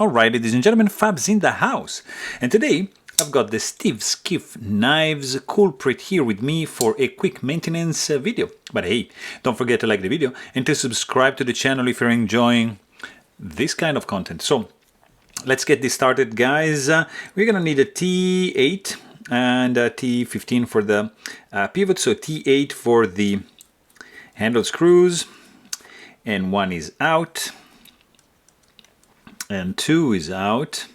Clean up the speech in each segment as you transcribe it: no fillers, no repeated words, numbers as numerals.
Alright, ladies and gentlemen, Fab's in the house, and today I've got the Skiff Knives Culprit here with me for a quick maintenance video. But hey, don't forget to like the video and to subscribe to the channel if you're enjoying this kind of content. So let's get this started, guys. We're gonna need a T8 and a T15 for the pivot. So T8 for the handle screws, and one is out. And 2 is out,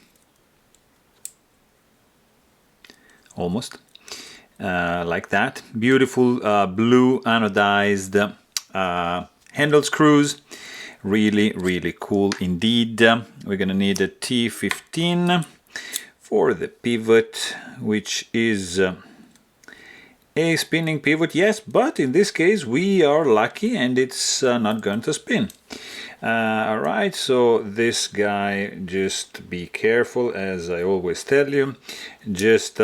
almost, like that. Beautiful blue anodized handle screws, really cool indeed. We're gonna need a T15 for the pivot, which is a spinning pivot, yes, but in this case we are lucky and it's not going to spin. Alright, so this guy, just be careful, as I always tell you. Just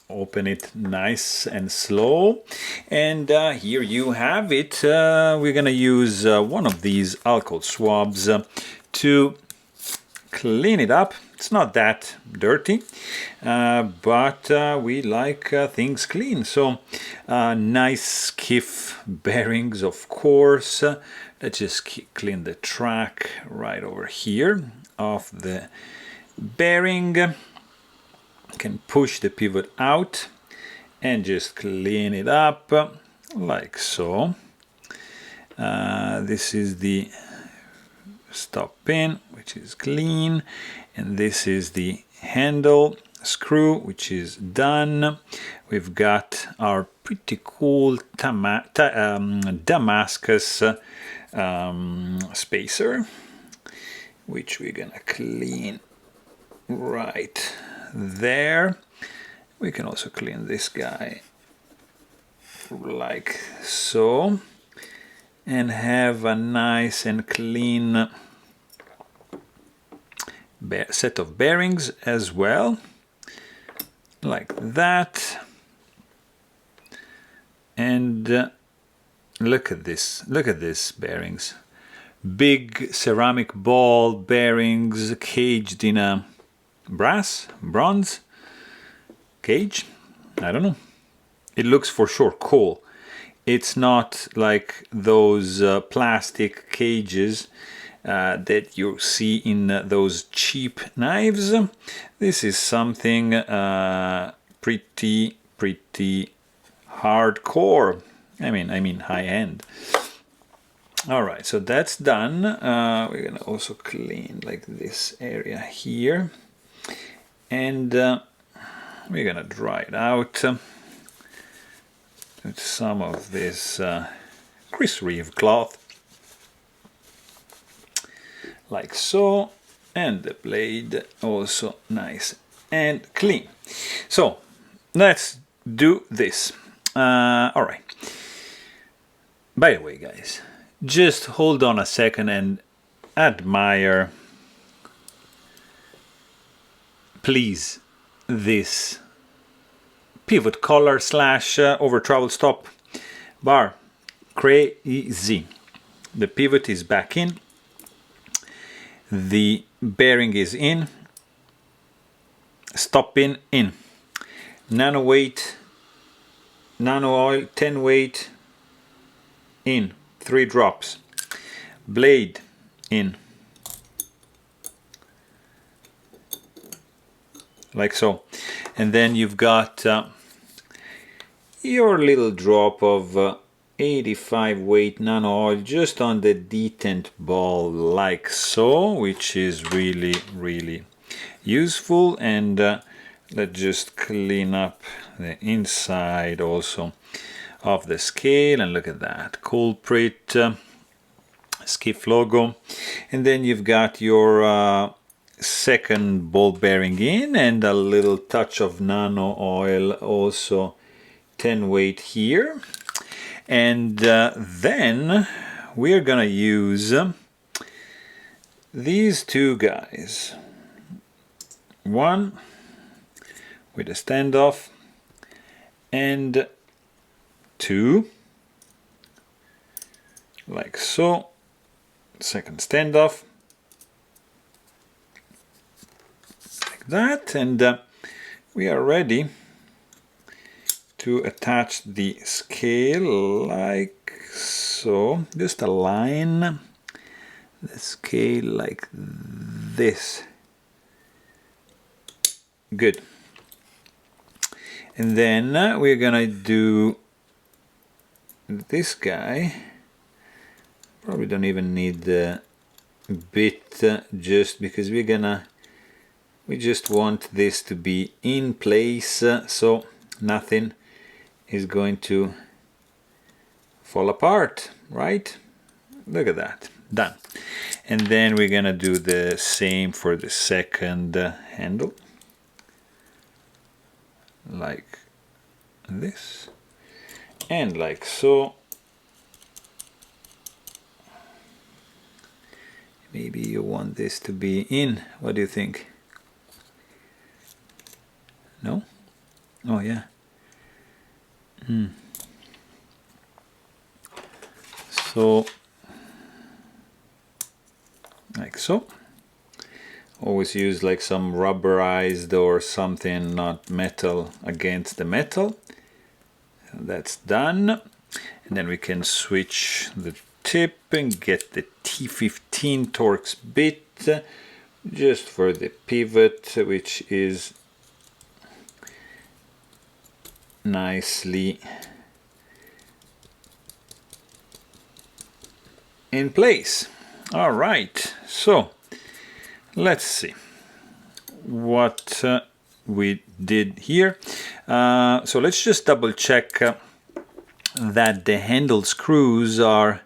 open it nice and slow, and here you have it. We're gonna use one of these alcohol swabs to clean it up. It's not that dirty, but we like things clean. So nice skiff bearings, of course. Let's just clean the track right over here of the bearing. Can push the pivot out and just clean it up like so. This is the stop pin, which is clean, and this is the handle screw, which is done. We've got our pretty cool Damascus spacer, which we're gonna clean right there. We can also clean this guy like so, and have a nice and clean set of bearings as well, like that. And look at this bearings. Big ceramic ball bearings caged in a bronze cage. I don't know. It looks for sure cool. It's not like those plastic cages that you see in those cheap knives. This is something pretty hardcore. I mean high-end. All right, so that's done. We're gonna also clean like this area here, and we're gonna dry it out with some of this Chris Reeve cloth, like so, and the blade also nice and clean. So let's do this. All right. By the way, guys, just hold on a second and admire, please, this pivot collar slash over travel stop bar. Crazy. The pivot is back in, the bearing is in, stop pin in, nano weight, nano oil 10 weight in, 3 drops, blade in, like so, and then you've got your little drop of 85 weight nano oil just on the detent ball, like so, which is really useful. And let's just clean up the inside also of the scale, and look at that Culprit Skiff logo. And then you've got your second ball bearing in, and a little touch of nano oil, also 10 weight here. And then we're gonna use these two guys, one with a standoff and 2 like so, second standoff, that, and we are ready to attach the scale like so. Just align the scale like this. Good. And then we're gonna do this guy. Probably don't even need the bit, just because we just want this to be in place, so nothing is going to fall apart, right? Look at that, done. And then we're gonna do the same for the second handle, like this and like so. Maybe you want this to be in. What do you think? No? Oh yeah. So like so. Always use like some rubberized or something, not metal, against the metal. That's done. And then we can switch the tip and get the T15 Torx bit just for the pivot, which is nicely in place. All right, so let's see what we did here. So let's just double check that the handle screws are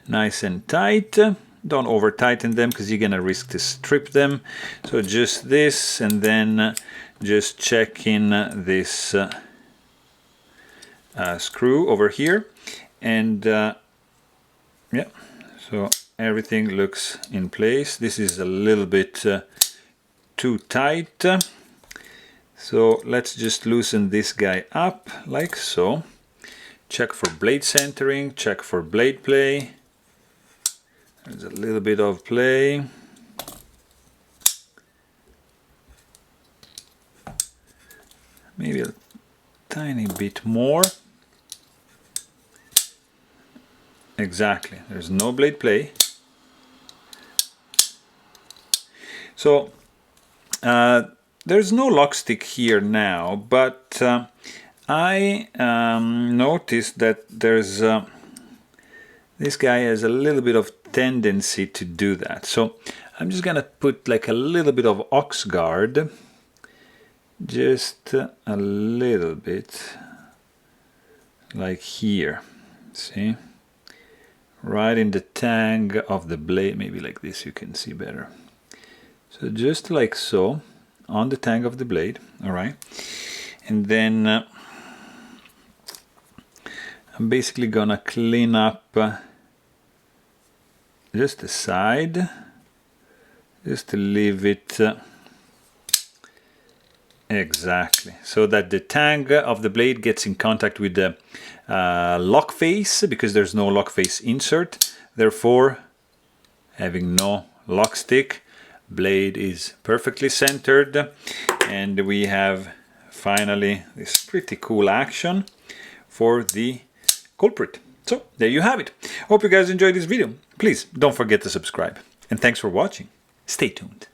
nice and tight. Don't over tighten them because you're gonna risk to strip them. So just this, and then just check in this screw over here, and yeah, so everything looks in place. This is a little bit too tight, so let's just loosen this guy up like so. Check for blade centering, check for blade play. There's a little bit of play. Maybe a tiny bit more. Exactly, there's no blade play. So there's no lock stick here now, but I noticed that there's this guy has a little bit of tendency to do that. So I'm just gonna put like a little bit of ox guard, just a little bit, like here, see? Right in the tang of the blade, maybe like this you can see better. So just like so, on the tang of the blade, all right? And then I'm basically gonna clean up just the side, just to leave it exactly, so that the tang of the blade gets in contact with the lock face, because there's no lock face insert. Therefore, having no lock stick, blade is perfectly centered, and we have finally this pretty cool action for the culprit. So there you have it. Hope you guys enjoyed this video. Please don't forget to subscribe, and thanks for watching. Stay tuned.